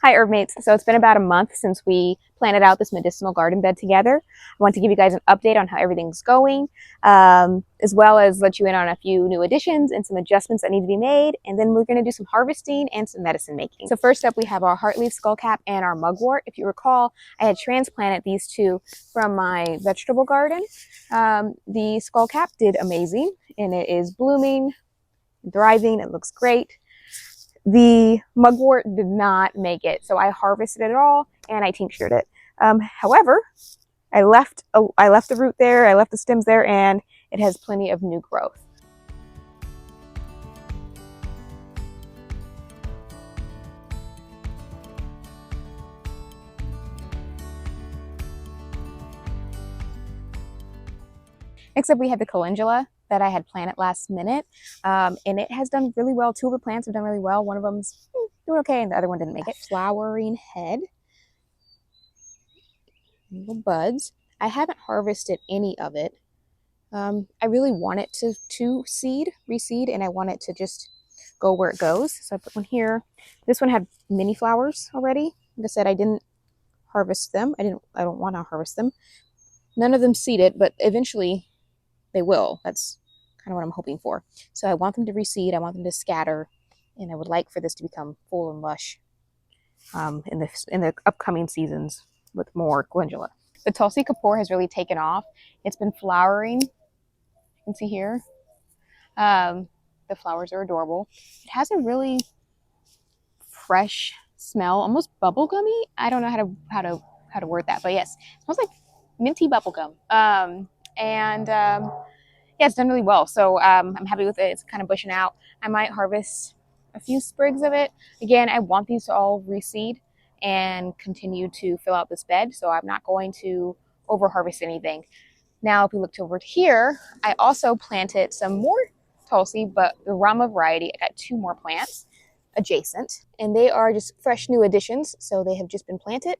Hi Herbmates. So it's been about a month since we planted out this medicinal garden bed together. I want to give you guys an update on how everything's going, as well as let you in on a few new additions and some adjustments that need to be made. And then we're going to do some harvesting and some medicine making. So first up, we have our heartleaf skullcap and our mugwort. If you recall, I had transplanted these two from my vegetable garden. The skullcap did amazing and it is blooming, thriving. It looks great. The mugwort did not make it, so I harvested it all and I tinctured it. However, I left the root there, I left the stems there, and it has plenty of new growth. Next up, we have the calendula that I had planted last minute, and it has done really well. Two of the plants have done really well. One of them's doing okay, and the other one didn't make it. Flowering head, little buds. I haven't harvested any of it. I really want it to reseed, and I want it to just go where it goes. So I put one here. This one had mini flowers already. Like I said, I didn't harvest them. I don't want to harvest them. None of them seeded, but eventually they will. That's kind of what I'm hoping for. So I want them to reseed. I want them to scatter, and I would like for this to become full and lush in the upcoming seasons with more calendula. The Tulsi Kapoor has really taken off. It's been flowering. You can see here. The flowers are adorable. It has a really fresh smell, almost bubblegummy. I don't know how to word that, but yes, it smells like minty bubblegum. Yeah, it's done really well. So I'm happy with it. It's kind of bushing out. I might harvest a few sprigs of it. Again, I want these to all reseed and continue to fill out this bed. So I'm not going to over harvest anything. Now, if we look over here, I also planted some more Tulsi, but the Rama variety. I got two more plants adjacent, and they are just fresh new additions. So they have just been planted,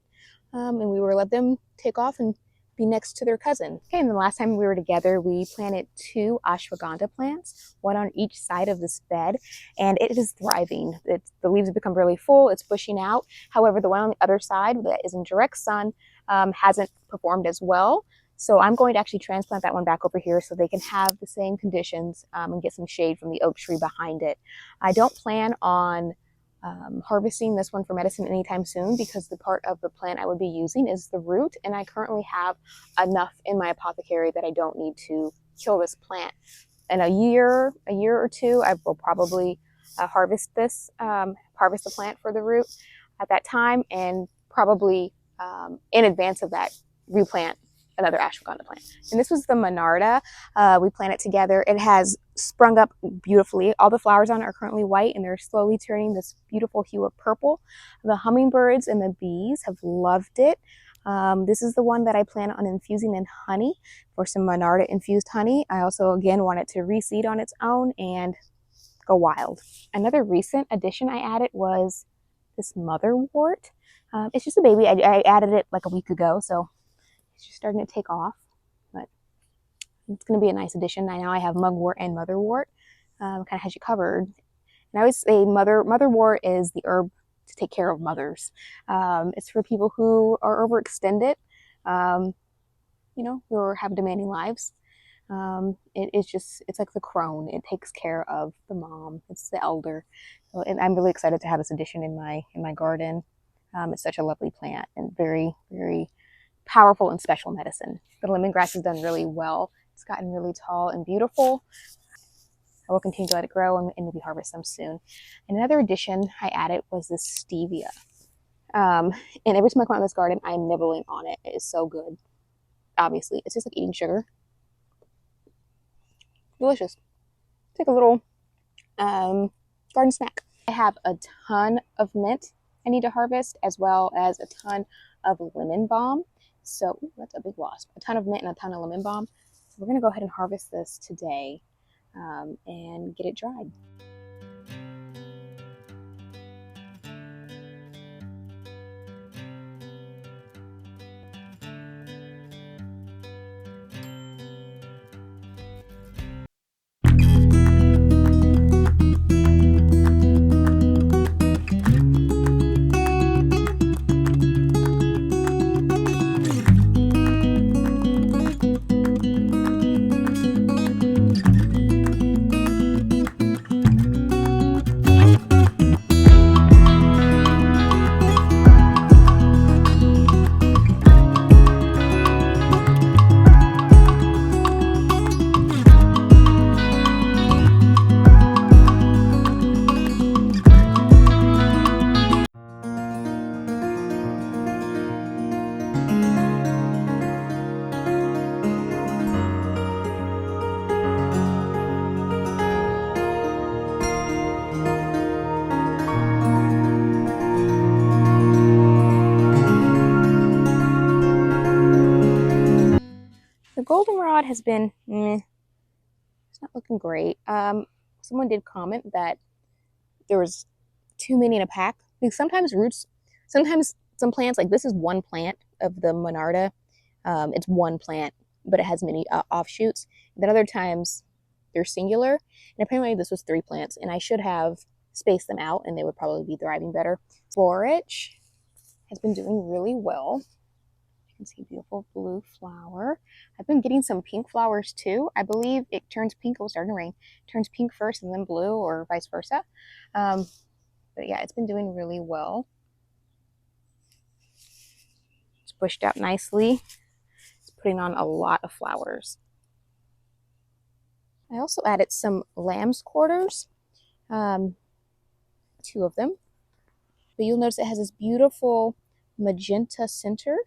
and we will let them take off and be next to their cousin. Okay, and the last time we were together, we planted two ashwagandha plants, one on each side of this bed, and it is thriving. The leaves have become really full, it's bushing out. However, the one on the other side that is in direct sun hasn't performed as well. So I'm going to actually transplant that one back over here so they can have the same conditions and get some shade from the oak tree behind it. I don't plan on harvesting this one for medicine anytime soon because the part of the plant I would be using is the root, and I currently have enough in my apothecary that I don't need to kill this plant. In a year or two, I will probably harvest the plant for the root at that time, and probably in advance of that replant another ashwagandha plant. And this was the Monarda. We planted together. It has sprung up beautifully. All the flowers on it are currently white, and they're slowly turning this beautiful hue of purple. The hummingbirds and the bees have loved it. This is the one that I plan on infusing in honey for some Monarda infused honey. I also, again, want it to reseed on its own and go wild. Another recent addition I added was this motherwort. It's just a baby. I added it like a week ago, so it's just starting to take off, but it's going to be a nice addition. I know I have mugwort and motherwort. Kind of has you covered. And I always say motherwort is the herb to take care of mothers. It's for people who are overextended, who have demanding lives. It's like the crone. It takes care of the mom. It's the elder. So, and I'm really excited to have this addition in my garden. It's such a lovely plant and very, very powerful and special medicine. The lemongrass has done really well. It's gotten really tall and beautiful. I will continue to let it grow and maybe harvest them soon. Another addition I added was this stevia. And every time I come out of this garden, I'm nibbling on it. It is so good. Obviously, it's just like eating sugar. Delicious. Take a little garden snack. I have a ton of mint I need to harvest, as well as a ton of lemon balm. So that's a big wasp. A ton of mint and a ton of lemon balm. So we're going to go ahead and harvest this today and get it dried. goldenrod has been, it's not looking great. Someone did comment that there was too many in a pack. Because sometimes some plants, like this is one plant of the Monarda. It's one plant, but it has many offshoots. And then other times they're singular. And apparently this was 3 plants, and I should have spaced them out, and they would probably be thriving better. Borage has been doing really well. You can see beautiful blue flower. I've been getting some pink flowers too. I believe it turns pink. Oh, starting to rain. It turns pink first and then blue, or vice versa. But yeah, it's been doing really well. It's bushed out nicely. It's putting on a lot of flowers. I also added some lamb's quarters, 2 of them. But you'll notice it has this beautiful magenta center.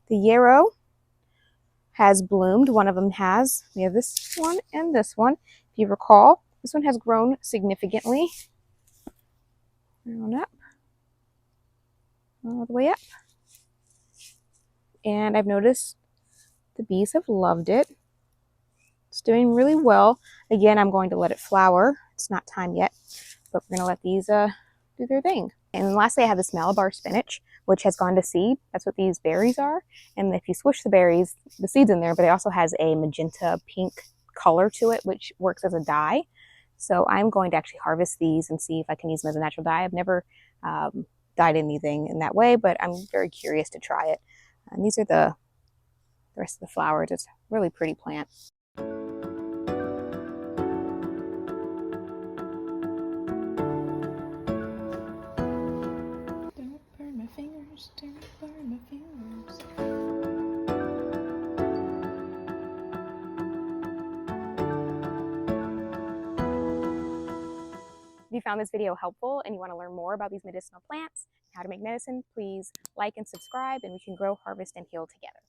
The yarrow has bloomed. One of them has. We have this one and this one. If you recall, this one has grown significantly. On up. All the way up. And I've noticed the bees have loved it. It's doing really well. Again, I'm going to let it flower. It's not time yet, but we're going to let these do their thing. And lastly, I have this Malabar spinach, which has gone to seed. That's what these berries are. And if you swish the berries, the seed's in there, but it also has a magenta pink color to it, which works as a dye. So I'm going to actually harvest these and see if I can use them as a natural dye. I've never dyed anything in that way, but I'm very curious to try it. And these are the rest of the flowers. It's a really pretty plant. Don't burn my fingers. If you found this video helpful and you want to learn more about these medicinal plants and how to make medicine, please like and subscribe, and we can grow, harvest, and heal together.